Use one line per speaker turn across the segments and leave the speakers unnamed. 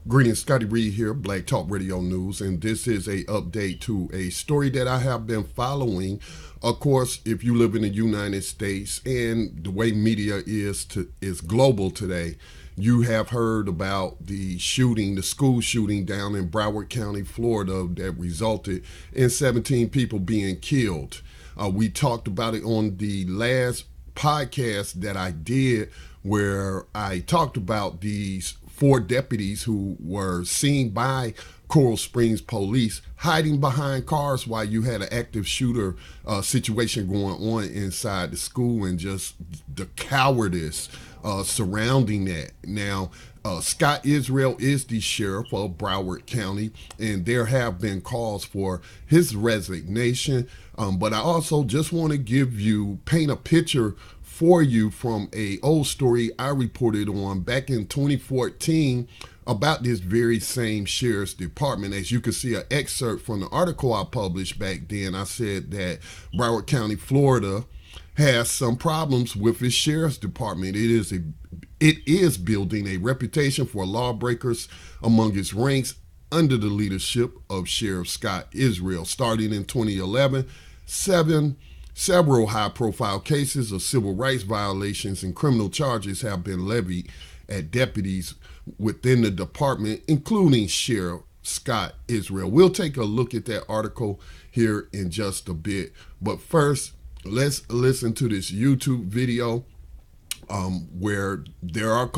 Greetings, Scotty Reed here, Black Talk Radio News, and this is a update to a story that I have been following. Of course, if you live in the United States and the way media is global today, you have heard about the shooting, the school shooting down in Broward County, Florida, that resulted in 17 people being killed. We talked about it on the last podcast that I did, where I talked about these four deputies who were seen by Coral Springs police hiding behind cars while you had an active shooter situation going on inside the school, and just the cowardice surrounding that. Now, Scott Israel is the sheriff of Broward County, and there have been calls for his resignation. But I also just want to paint a picture for you from a old story I reported on back in 2014 about this very same sheriff's department. As you can see, an excerpt from the article I published back then, I said that Broward County, Florida, has some problems with its sheriff's department. It is building a reputation for lawbreakers among its ranks under the leadership of Sheriff Scott Israel. Starting in 2011, several high-profile cases of civil rights violations and criminal charges have been levied at deputies within the department, including Sheriff Scott Israel. We'll take a look at that article here in just a bit. But first, let's listen to this YouTube video where there are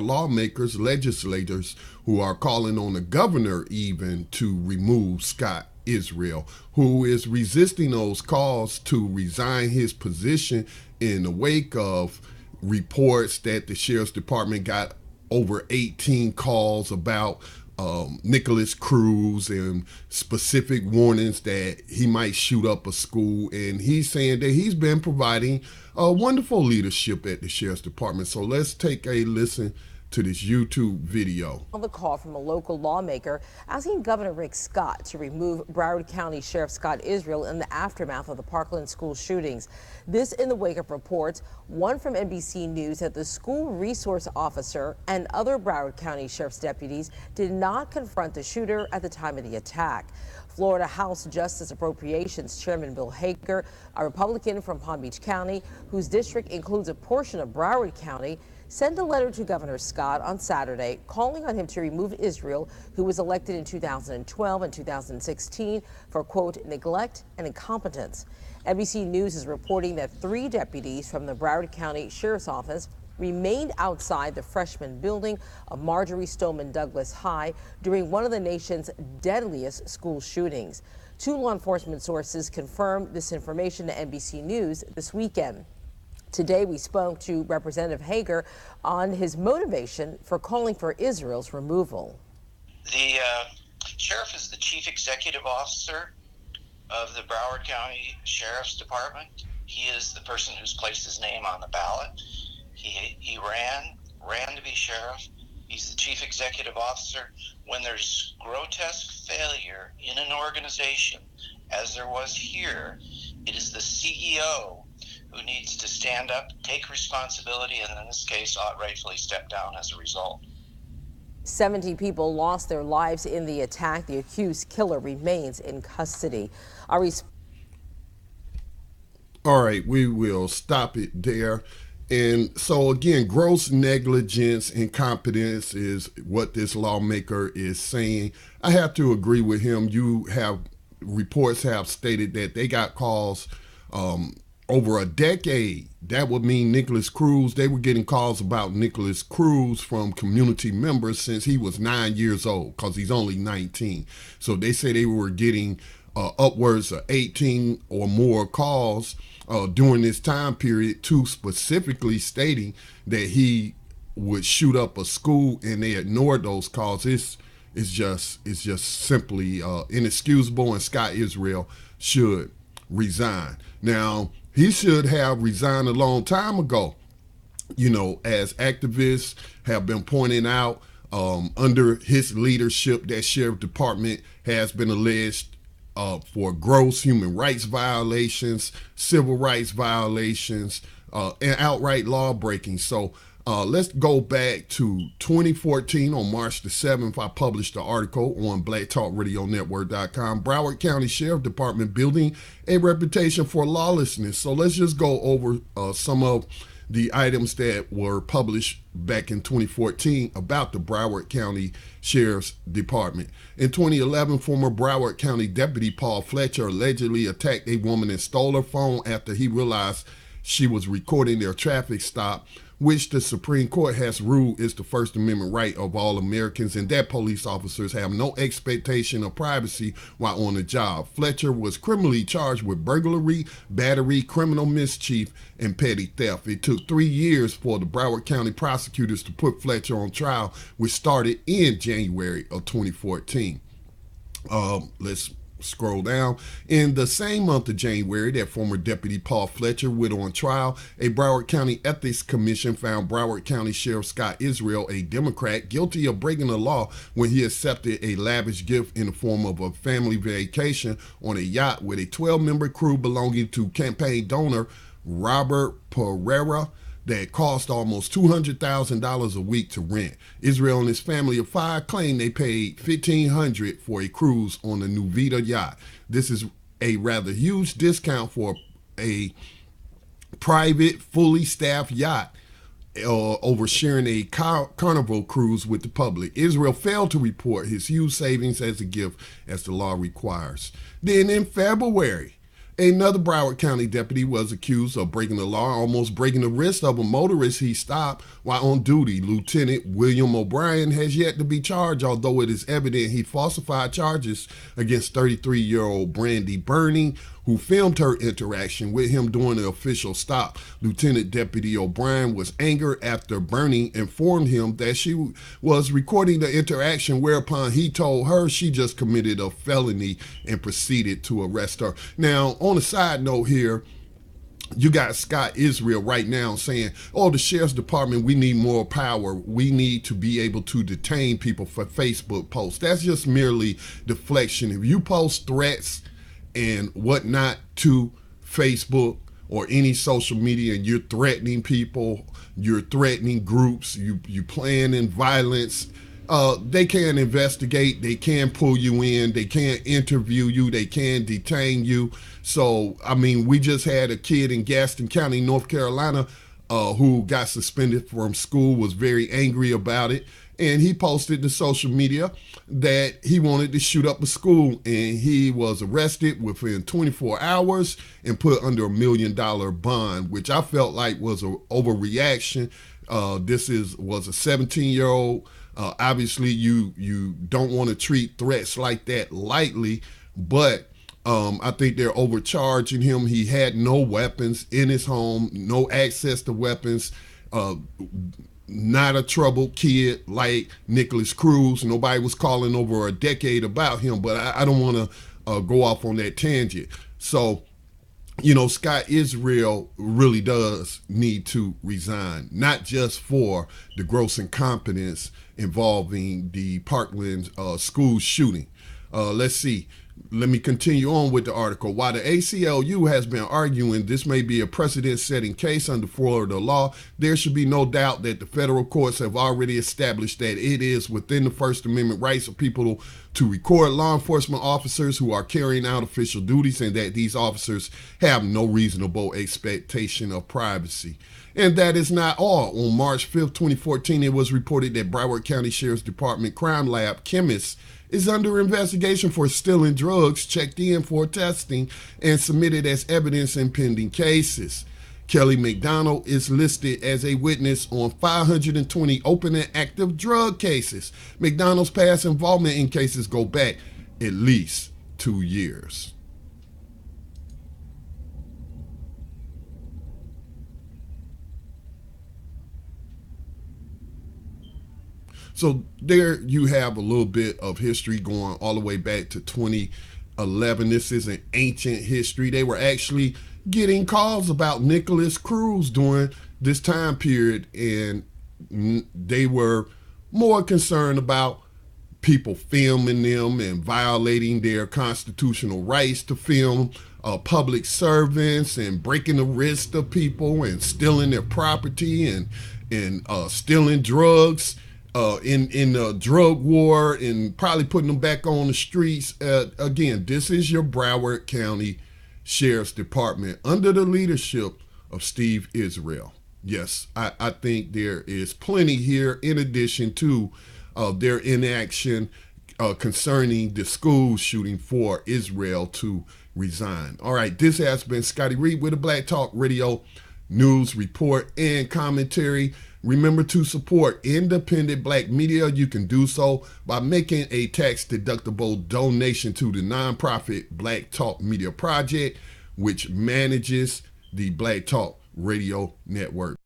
lawmakers, legislators who are calling on the governor even to remove Scott Israel, who is resisting those calls to resign his position in the wake of reports that the sheriff's department got over 18 calls about Nickolas Cruz and specific warnings that he might shoot up a school. And he's saying that he's been providing wonderful leadership at the sheriff's department. So let's take a listen to this YouTube video.
The call from a local lawmaker asking Governor Rick Scott to remove Broward County Sheriff Scott Israel in the aftermath of the Parkland school shootings. This in the wake of reports, one from NBC News, that the school resource officer and other Broward County Sheriff's deputies did not confront the shooter at the time of the attack. Florida House Justice Appropriations Chairman Bill Hager, a Republican from Palm Beach County, whose district includes a portion of Broward County, sent a letter to Governor Scott on Saturday calling on him to remove Israel, who was elected in 2012 and 2016 for, quote, neglect and incompetence. NBC News is reporting that 3 deputies from the Broward County Sheriff's Office remained outside the freshman building of Marjorie Stoneman Douglas High during one of the nation's deadliest school shootings. 2 law enforcement sources confirmed this information to NBC News this weekend. Today, we spoke to Representative Hager on his motivation for calling for Israel's removal.
The sheriff is the chief executive officer of the Broward County Sheriffs Department. He is the person who's placed his name on the ballot. He ran to be sheriff. He's the chief executive officer. When there's grotesque failure in an organization, as there was here, it is the CEO who needs to stand up, take responsibility, and in this case, ought rightfully step down as a result.
70 people lost their lives in the attack. The accused killer remains in custody. All
right, we will stop it there. And so again, gross negligence, incompetence is what this lawmaker is saying. I have to agree with him. Reports have stated that they got calls over a decade. That would mean Nickolas Cruz. They were getting calls about Nickolas Cruz from community members since he was 9 years old, because he's only 19. So they say they were getting upwards of 18 or more calls during this time period, to specifically stating that he would shoot up a school, and they ignored those calls. It's just simply inexcusable, and Scott Israel should resign. Now, he should have resigned a long time ago. You know, as activists have been pointing out, under his leadership, that sheriff department has been alleged for gross human rights violations, civil rights violations, and outright law breaking. So Let's go back to 2014. On March the 7th, I published an article on blacktalkradionetwork.com. Broward County Sheriff's Department building a reputation for lawlessness. So let's just go over some of the items that were published back in 2014 about the Broward County Sheriff's Department. In 2011, former Broward County Deputy Paul Fletcher allegedly attacked a woman and stole her phone after he realized she was recording their traffic stop, which the Supreme Court has ruled is the First Amendment right of all Americans, and that police officers have no expectation of privacy while on the job. Fletcher was criminally charged with burglary, battery, criminal mischief, and petty theft. It took 3 years for the Broward County prosecutors to put Fletcher on trial, which started in January of 2014. Let's scroll down. In the same month of January that former Deputy Paul Fletcher went on trial, a Broward County Ethics Commission found Broward County Sheriff Scott Israel, a Democrat, guilty of breaking the law when he accepted a lavish gift in the form of a family vacation on a yacht with a 12-member crew belonging to campaign donor Robert Pereira that cost almost $200,000 a week to rent. Israel and his family of 5 claim they paid $1,500 for a cruise on the Nuvita yacht. This is a rather huge discount for a private, fully staffed yacht over sharing a carnival cruise with the public. Israel failed to report his huge savings as a gift as the law requires. Then in February, another Broward County deputy was accused of breaking the law, almost breaking the wrist of a motorist he stopped while on duty. Lieutenant William O'Brien has yet to be charged, although it is evident he falsified charges against 33-year-old Brandy Burney, who filmed her interaction with him during the official stop. Lieutenant Deputy O'Brien was angered after Burney informed him that she was recording the interaction, whereupon he told her she just committed a felony and proceeded to arrest her. Now, on a side note here, you got Scott Israel right now saying, oh, the Sheriff's Department, we need more power. We need to be able to detain people for Facebook posts. That's just merely deflection. If you post threats and whatnot to Facebook or any social media and you're threatening people, you're threatening groups, you planning violence, they can investigate, they can pull you in, they can interview you, they can detain you. So, I mean, we just had a kid in Gaston County, North Carolina, who got suspended from school, was very angry about it. And he posted to social media that he wanted to shoot up a school, and he was arrested within 24 hours and put under $1 million bond, which I felt like was an overreaction. This was a 17-year-old. Obviously, you don't want to treat threats like that lightly, but I think they're overcharging him. He had no weapons in his home, no access to weapons. Not a troubled kid like Nickolas Cruz. Nobody was calling over a decade about him, but I don't want to go off on that tangent. So, you know, Scott Israel really does need to resign, not just for the gross incompetence involving the Parkland school shooting. Let's see. Let me continue on with the article. While the ACLU has been arguing this may be a precedent-setting case under Florida law, there should be no doubt that the federal courts have already established that it is within the First Amendment rights of people to record law enforcement officers who are carrying out official duties, and that these officers have no reasonable expectation of privacy. And that is not all. On March 5th, 2014, it was reported that Broward County Sheriff's Department Crime Lab chemist is under investigation for stealing drugs checked in for testing and submitted as evidence in pending cases. Kelly McDonald is listed as a witness on 520 open and active drug cases. McDonald's past involvement in cases go back at least 2 years. So there you have a little bit of history going all the way back to 2011. This isn't ancient history. They were actually getting calls about Nickolas Cruz during this time period, and they were more concerned about people filming them and violating their constitutional rights to film public servants and breaking the wrist of people and stealing their property and and stealing drugs, in the drug war, and probably putting them back on the streets. Again, this is your Broward County Sheriff's Department under the leadership of Steve Israel. Yes, I think there is plenty here in addition to their inaction concerning the school shooting for Israel to resign. All right, this has been Scotty Reed with the Black Talk Radio News Report and Commentary. Remember to support independent black media. You can do so by making a tax-deductible donation to the nonprofit Black Talk Media Project, which manages the Black Talk Radio Network.